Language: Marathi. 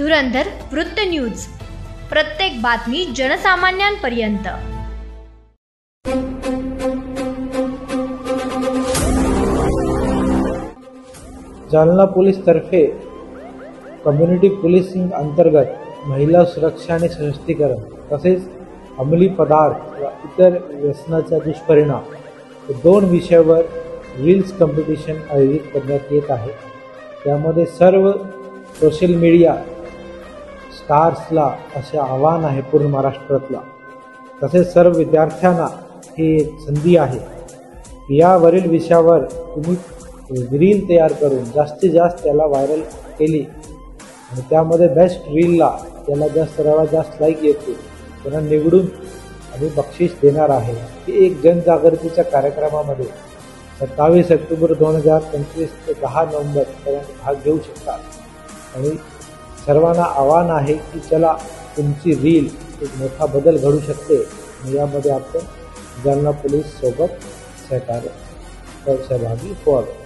धुरंधर वृत्त न्यूज, प्रत्येक बातमी जनसामान्यांपर्यंत। जालना पोलीस तर्फे कम्युनिटी पोलिसिंग अंतर्गत महिला सुरक्षा आणि सशक्तीकरण तसेच अंमली पदार्थ व इतर व्यसनाचा दुष्परिणाम या 2 विषयावर रील्स कॉम्पिटिशन आयोजित करण्यात येत आहे। त्यामध्ये सर्व सोशल मीडिया स्टार्सला असे आव्हान आहे पूर्ण महाराष्ट्रातला, तसेच सर्व विद्यार्थ्यांना ही एक संधी आहे की यावरील विषयावर तुम्ही रील तयार करून जास्तीत जास्त त्याला व्हायरल केली आणि त्यामध्ये बेस्ट रीलला त्याला सर्वात जास्त लाईक येतील त्यांना निवडून आम्ही बक्षीस देणार आहे। ही एक जनजागृतीच्या कार्यक्रमामध्ये 27 ऑक्टोबर 2025 ते 10 नोव्हेंबर पर्यंत भाग घेऊ शकतात आणि सर्वांना आव्हान आहे की चला तुमची रील एक मोठा बदल घडू शकते आणि यामध्ये आपण जालना पोलीस सोबत सहभागी व्हावे।